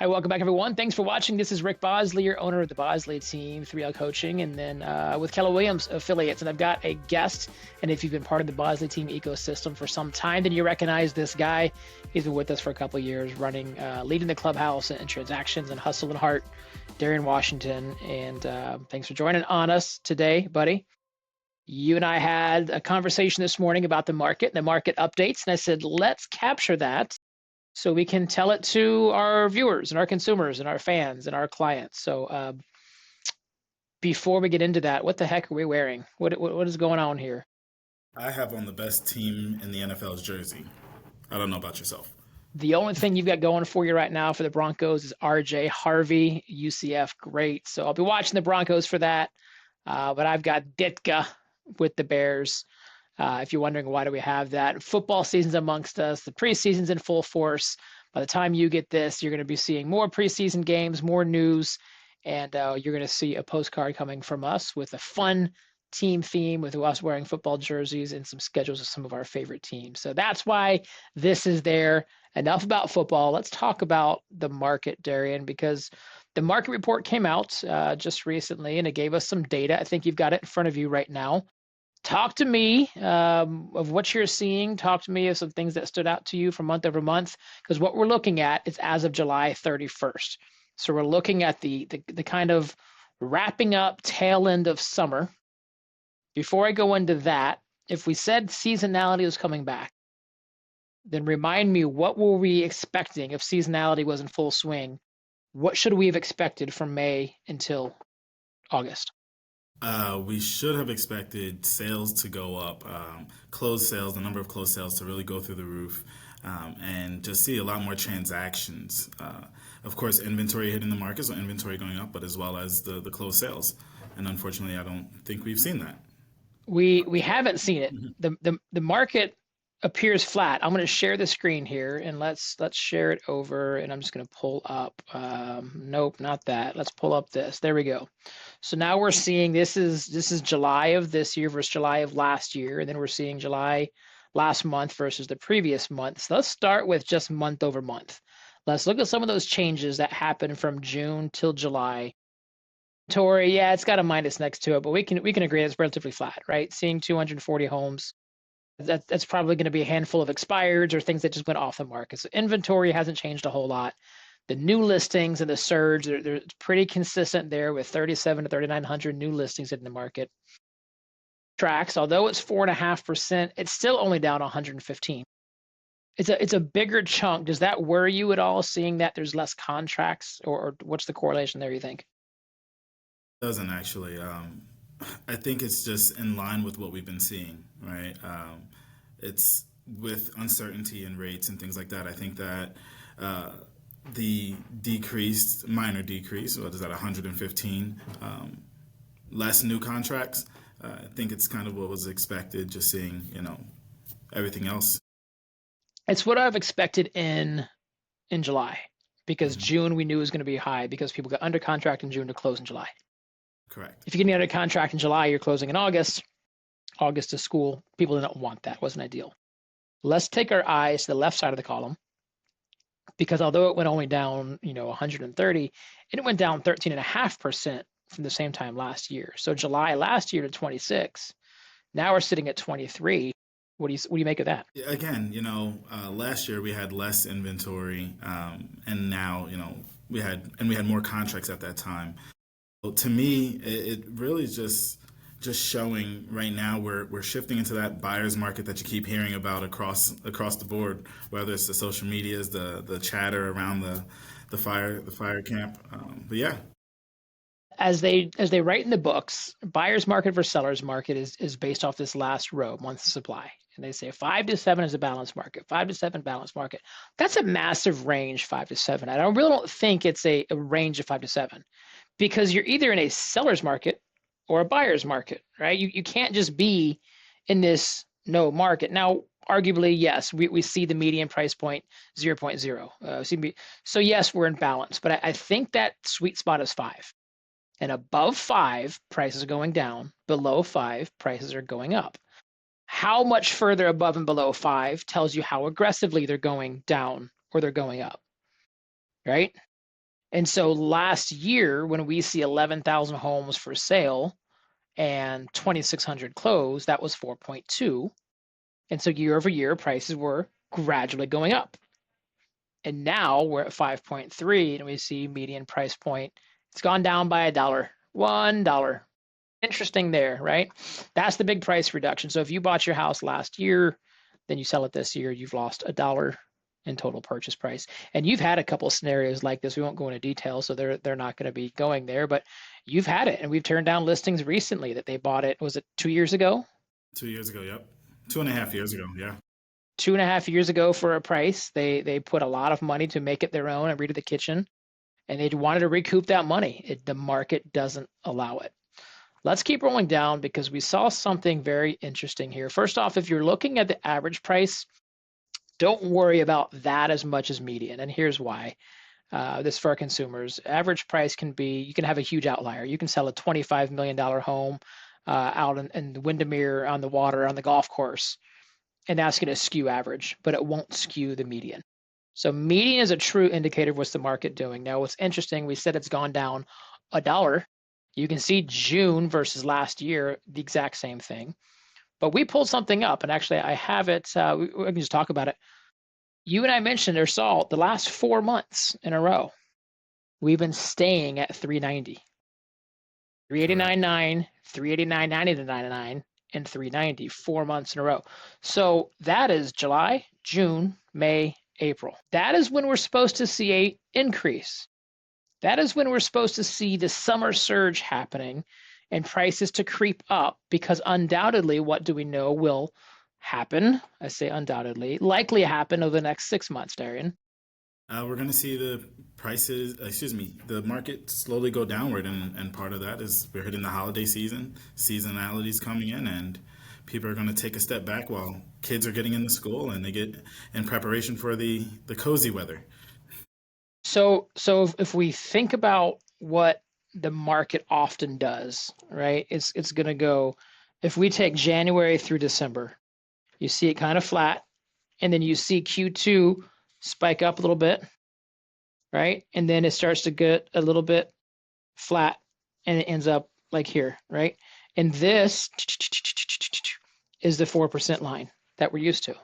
Hi, welcome back, everyone. Thanks for watching. This is Rick Bosley, your owner of the Bosley Team, 3L Coaching, and then with Keller Williams affiliates. And I've got a guest, and if you've been part of the Bosley Team ecosystem for some time, then you recognize this guy. He's been with us for a couple of years, leading the clubhouse and transactions and hustle and heart, Darein Washington. And thanks for joining on us today, buddy. You and I had a conversation this morning about the market updates, and I said, let's capture that so we can tell it to our viewers and our consumers and our fans and our clients. So before we get into that, what the heck are we wearing? What is going on here? I have on the best team in the NFL's jersey. I don't know about yourself. The only thing you've got going for you right now for the Broncos is RJ Harvey, UCF, great. So I'll be watching the Broncos for that. But I've got Ditka with the Bears. If you're wondering why do we have that, football season's amongst us. The preseason's in full force. By the time you get this, you're going to be seeing more preseason games, more news, and you're going to see a postcard coming from us with a fun team theme with us wearing football jerseys and some schedules of some of our favorite teams. So that's why this is there. Enough about football. Let's talk about the market, Darein, because the market report came out just recently and it gave us some data. I think you've got it in front of you right now. Talk to me of what you're seeing. Talk to me of some things that stood out to you from month over month, because what we're looking at is as of July 31st. So we're looking at the kind of wrapping up tail end of summer. Before I go into that, if we said seasonality was coming back, then remind me, what were we expecting if seasonality was in full swing? What should we have expected from May until August? We should have expected sales to go up, closed sales, the number of closed sales to really go through the roof, and just see a lot more transactions. Of course, inventory hitting the market, so inventory going up, but as well as the closed sales. And unfortunately, I don't think we've seen that. We haven't seen it. The market appears flat. I'm going to share the screen here, and let's share it over, and I'm just going to pull up. Nope, not that. Let's pull up this. There we go. So now we're seeing this is July of this year versus July of last year, and then we're seeing July last month versus the previous month. So let's start with just month over month. Let's look at some of those changes that happened from June till July. Tory, yeah, it's got a minus next to it, but we can agree it's relatively flat, right? Seeing 240 homes. That's probably going to be a handful of expireds or things that just went off the market. So inventory hasn't changed a whole lot. The new listings and the surge, they're pretty consistent there with 37 to 3,900 new listings in the market. Tracks, although it's 4.5%, it's still only down 115. It's a bigger chunk. Does that worry you at all, seeing that there's less contracts, or what's the correlation there, you think? Doesn't actually. I think it's just in line with what we've been seeing, right? It's with uncertainty in rates and things like that. I think that the minor decrease, what is that, 115, less new contracts. I think it's kind of what was expected, just seeing, everything else. It's what I've expected in July, because June we knew was going to be high because people got under contract in June to close in July. Correct. If you're getting under contract in July, you're closing in August. August is school. People didn't want that. It wasn't ideal. Let's take our eyes to the left side of the column, because although it went only down, 130, it went down 13.5% from the same time last year. So July last year to 26. Now we're sitting at 23. What do you make of that? Again, last year we had less inventory, and now, we had more contracts at that time. To me, it really is just showing right now we're shifting into that buyer's market that you keep hearing about across the board, whether it's the social medias, the chatter around the fire camp. But yeah. As they write in the books, buyer's market versus seller's market is based off this last row, months of supply. And they say 5 to 7 is a balanced market, 5 to 7 balanced market. That's a massive range, 5 to 7. I really don't think it's a range of 5 to 7. Because you're either in a seller's market or a buyer's market, right? You can't just be in this no market. Now, arguably, yes, we see the median price point 0.0. So yes, we're in balance, but I think that sweet spot is 5. And above 5, prices are going down. Below 5, prices are going up. How much further above and below 5 tells you how aggressively they're going down or they're going up, right? And so last year, when we see 11,000 homes for sale and 2,600 closed, that was 4.2. And so year over year, prices were gradually going up. And now we're at 5.3, and we see median price point. It's gone down by $1, $1. Interesting there, right? That's the big price reduction. So if you bought your house last year, then you sell it this year, you've lost $1 in total purchase price. And you've had a couple of scenarios like this. We won't go into detail, so they're not going to be going there, but you've had it. And we've turned down listings recently that they bought it, was it 2 years ago? 2 years ago, yep. 2.5 years ago, yeah. 2.5 years ago for a price. They put a lot of money to make it their own and redid the kitchen, and they wanted to recoup that money. The market doesn't allow it. Let's keep rolling down because we saw something very interesting here. First off, if you're looking at the average price, don't worry about that as much as median. And here's why. This for our consumers. Average price can be, you can have a huge outlier. You can sell a $25 million home out in Windermere on the water on the golf course, and that's going to skew average, but it won't skew the median. So median is a true indicator of what's the market doing. Now, what's interesting, we said it's gone down $1. You can see June versus last year, the exact same thing. But we pulled something up, and actually I have it. We can just talk about it. You and I mentioned or saw the last 4 months in a row, we've been staying at 390, Correct. 389.9, 389.99, and 390, 4 months in a row. So that is July, June, May, April. That is when we're supposed to see a increase. That is when we're supposed to see the summer surge happening and prices to creep up, because undoubtedly, what do we know will happen? I say undoubtedly, likely happen over the next 6 months, Darein. We're going to see the prices, the market slowly go downward, and part of that is we're hitting the holiday season, seasonality's coming in, and people are going to take a step back while kids are getting into school and they get in preparation for the cozy weather. So if we think about what the market often does, right? It's going to go, if we take January through December, you see it kind of flat, and then you see Q2 spike up a little bit, right? And then it starts to get a little bit flat, and it ends up like here, right? And this is the 4% line that we're used to.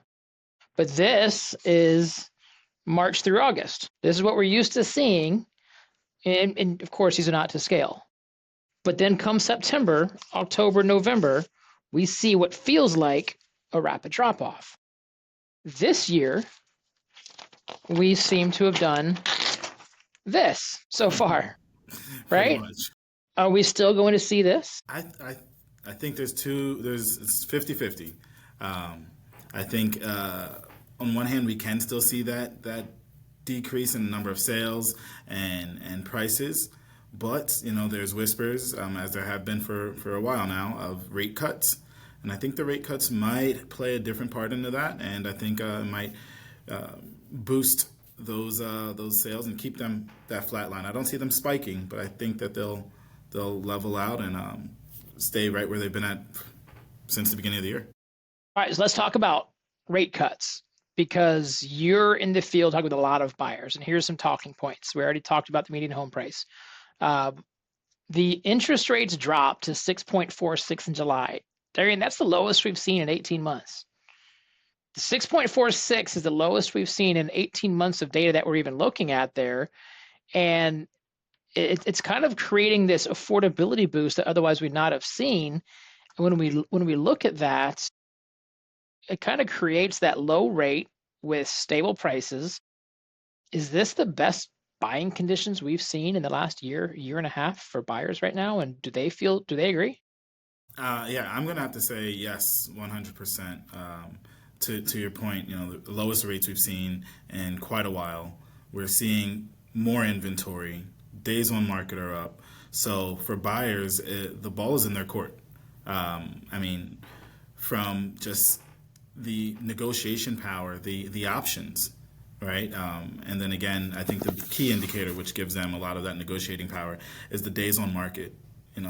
But this is March through August. This is what we're used to seeing. And of course, these are not to scale. But then come September, October, November, we see what feels like a rapid drop off. This year, we seem to have done this so far, Pretty right? much. Are we still going to see this? I think it's 50-50. Um, I think on one hand we can still see that decrease in the number of sales and prices, but there's whispers, as there have been for a while now, of rate cuts, and I think the rate cuts might play a different part into that, and I think it might boost those sales and keep them that flat line. I don't see them spiking, but I think that they'll level out and stay right where they've been at since the beginning of the year. All right, so let's talk about rate cuts, because you're in the field talking with a lot of buyers, and here's some talking points. We already talked about the median home price. The interest rates dropped to 6.46 in July. Darian, that's the lowest we've seen in 18 months. The 6.46 is the lowest we've seen in 18 months of data that we're even looking at there. And it's kind of creating this affordability boost that otherwise we'd not have seen. And when we look at that, it kind of creates that low rate with stable prices. Is this the best buying conditions we've seen in the last year and a half for buyers right now? And do they agree? Yeah, I'm gonna have to say yes, 100%. To your point, the lowest rates we've seen in quite a while. We're seeing more inventory. Days on market are up. So for buyers, the ball is in their court. I mean, from just the negotiation power, the options, right? And then again, I think the key indicator which gives them a lot of that negotiating power is the days on market.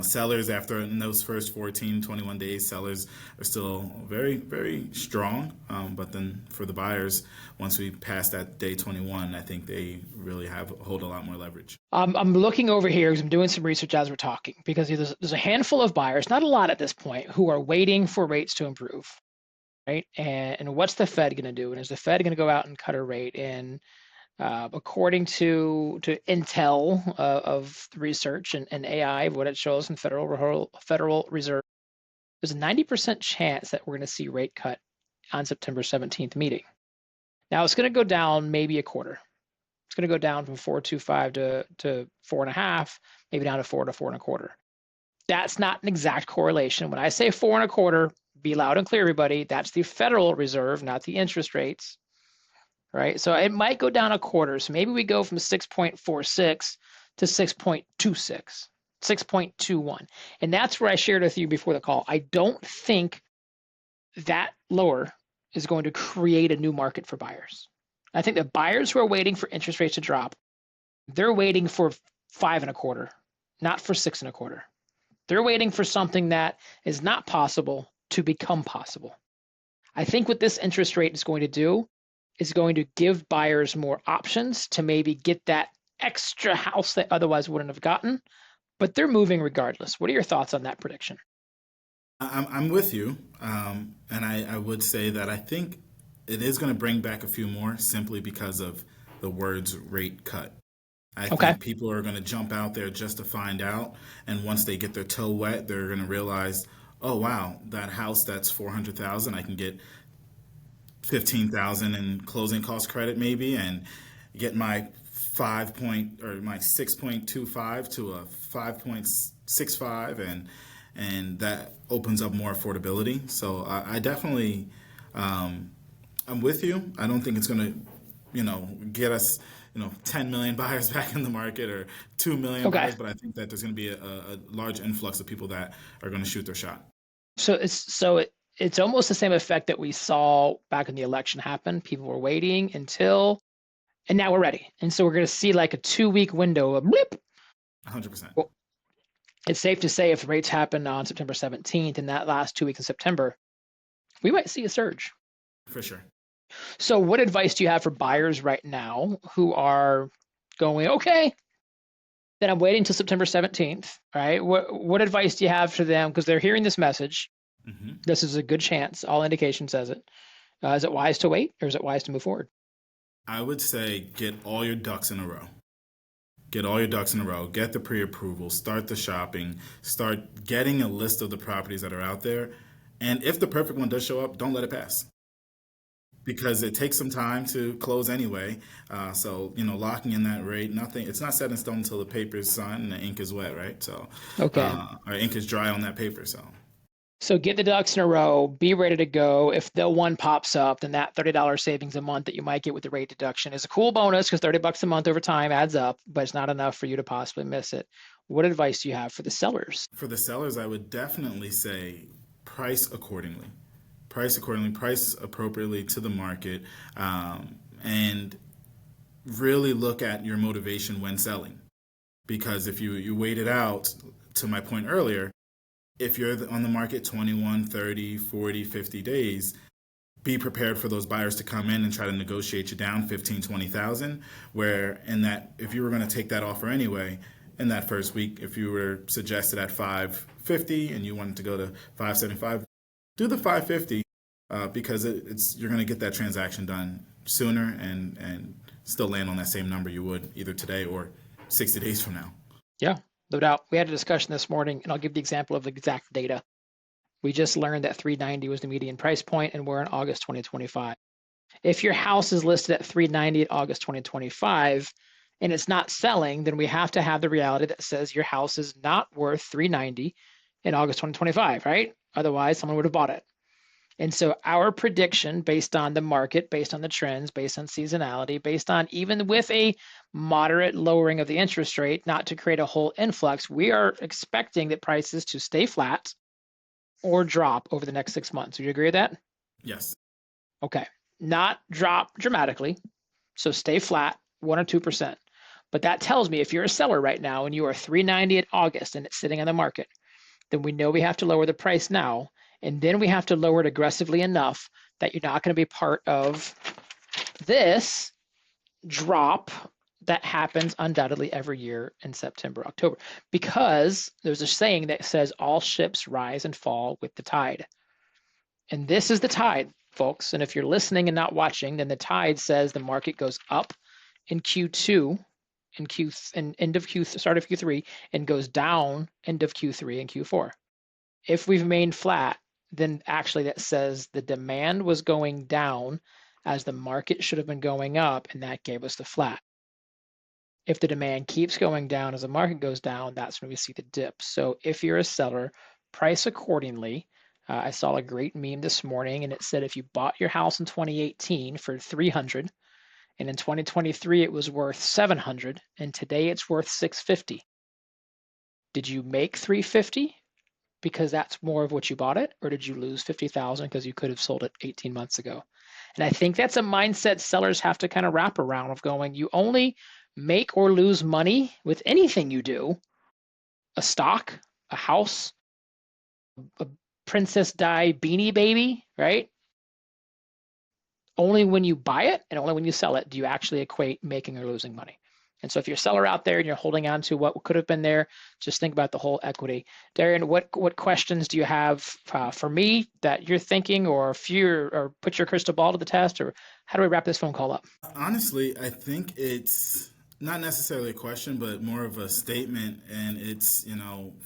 Sellers after in those first 14, 21 days, sellers are still very, very strong. But then for the buyers, once we pass that day 21, I think they really hold a lot more leverage. I'm looking over here because I'm doing some research as we're talking, because there's a handful of buyers, not a lot at this point, who are waiting for rates to improve, right? And what's the Fed going to do? And is the Fed going to go out and cut a rate? And according to Intel of research and AI, what it shows in Federal Reserve, there's a 90% chance that we're going to see rate cut on September 17th meeting. Now it's going to go down maybe a quarter. It's going to go down from 4.25 to 4.5, maybe down to 4 to 4.25. That's not an exact correlation. When I say 4.25, be loud and clear, everybody. That's the Federal Reserve, not the interest rates, right? So it might go down a quarter. So maybe we go from 6.46 to 6.26, 6.21. And that's where I shared with you before the call. I don't think that lower is going to create a new market for buyers. I think the buyers who are waiting for interest rates to drop, they're waiting for 5.25, not for 6.25. They're waiting for something that is not possible to become possible. I think what this interest rate is going to do is going to give buyers more options to maybe get that extra house they otherwise wouldn't have gotten, but they're moving regardless. What are your thoughts on that prediction? I'm with you, and I would say that I think it is going to bring back a few more simply because of the words rate cut. I think people are going to jump out there just to find out, and once they get their toe wet, they're going to realize, oh wow, that house that's $400,000, I can get $15,000 in closing cost credit maybe, and get my 6.25 to a 5.65, and that opens up more affordability. So I definitely, I'm with you. I don't think it's going to, get us, 10 million buyers back in the market or 2 million buyers, but I think that there's going to be a large influx of people that are going to shoot their shot. So it's almost the same effect that we saw back when the election happened. People were waiting until, and now we're ready. And so we're going to see like a 2-week window of blip. 100%. Well, it's safe to say if rates happen on September 17th and that last 2 weeks in September, we might see a surge. For sure. So what advice do you have for buyers right now who are going, okay, then I'm waiting till September 17th, right? What advice do you have for them? Because they're hearing this message. Mm-hmm. This is a good chance. All indication says it. Is it wise to wait, or is it wise to move forward? I would say get all your ducks in a row. Get all your ducks in a row. Get the pre-approval. Start the shopping. Start getting a list of the properties that are out there. And if the perfect one does show up, don't let it pass, because it takes some time to close anyway. So, locking in that rate, it's not set in stone until the paper is signed and the ink is wet, right? So, or ink is dry on that paper. So get the ducks in a row, be ready to go. If the one pops up, then that $30 savings a month that you might get with the rate deduction is a cool bonus, because $30 a month over time adds up, but it's not enough for you to possibly miss it. What advice do you have for the sellers? For the sellers, I would definitely say price accordingly. Price appropriately to the market, and really look at your motivation when selling. Because if you wait it out, to my point earlier, if you're on the market 21, 30, 40, 50 days, be prepared for those buyers to come in and try to negotiate you down 15, 20,000, where if you were going to take that offer anyway, in that first week, if you were suggested at 550 and you wanted to go to 575, do the 550, because you're going to get that transaction done sooner and still land on that same number you would either today or 60 days from now. Yeah, no doubt. We had a discussion this morning, and I'll give the example of the exact data. We just learned that 390 was the median price point, and we're in August 2025. If your house is listed at 390 at August 2025 and it's not selling, then we have to have the reality that says your house is not worth 390 in August 2025, right? Otherwise, someone would have bought it. And so our prediction, based on the market, based on the trends, based on seasonality, based on even with a moderate lowering of the interest rate, not to create a whole influx, we are expecting that prices to stay flat or drop over the next 6 months. Would you agree with that? Yes. Okay. Not drop dramatically. So stay flat, 1 or 2%. But that tells me if you're a seller right now and you are $390 in August and it's sitting on the market, then we know we have to lower the price now. And then we have to lower it aggressively enough that you're not going to be part of this drop that happens undoubtedly every year in September, October, because there's a saying that says all ships rise and fall with the tide. And this is the tide, folks. And if you're listening and not watching, then the tide says the market goes up in Q2 and end of start of Q3 and goes down end of Q3 and Q4. If we've remained flat, then actually that says the demand was going down as the market should have been going up, and that gave us the flat. If the demand keeps going down as the market goes down, that's when we see the dip. So if you're a seller, price accordingly. I saw a great meme this morning, and it said if you bought your house in 2018 for $300, and in 2023 it was worth $700, and today it's worth $650. Did you make $350 because that's more of what you bought it, or did you lose $50,000 because you could have sold it 18 months ago? And I think that's a mindset sellers have to kind of wrap around of going, you only make or lose money with anything you do, a stock, a house, a Princess Di beanie baby, right? Only when you buy it and only when you sell it do you actually equate making or losing money. And so if you're a seller out there and you're holding on to what could have been there, just think about the whole equity. Darein, what questions do you have for me that you're thinking, or or put your crystal ball to the test, or how do we wrap this phone call up? Honestly, I think it's not necessarily a question, but more of a statement. And it's,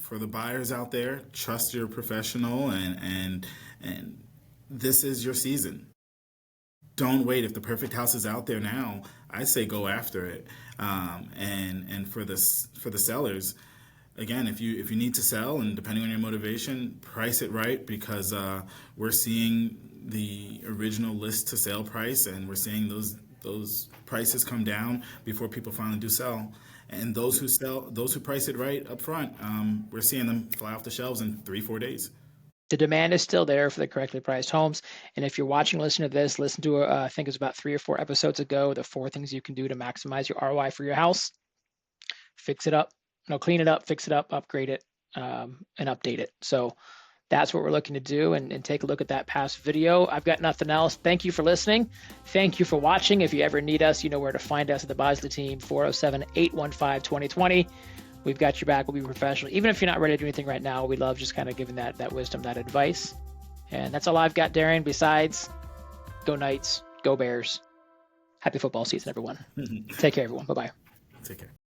for the buyers out there, trust your professional, and this is your season. Don't wait. If the perfect house is out there now, I say go after it. And for the sellers, again, if you need to sell, and depending on your motivation, price it right, because we're seeing the original list to sale price, and we're seeing those prices come down before people finally do sell. And those who price it right up front, we're seeing them fly off the shelves in 3-4 days. The demand is still there for the correctly priced homes. And if you're watching, listening to this, listen to, I think it was about 3 or 4 episodes ago, the 4 things you can do to maximize your ROI for your house. Fix it up, clean it up, fix it up, upgrade it, and update it. So that's what we're looking to do, and take a look at that past video. I've got nothing else. Thank you for listening. Thank you for watching. If you ever need us, you know where to find us at the Bosley Team, 407-815-2020. We've got your back. We'll be professional. Even if you're not ready to do anything right now, we love just kind of giving that wisdom, that advice. And that's all I've got, Darein. Besides, go Knights, go Bears. Happy football season, everyone. Take care, everyone. Bye-bye. Take care.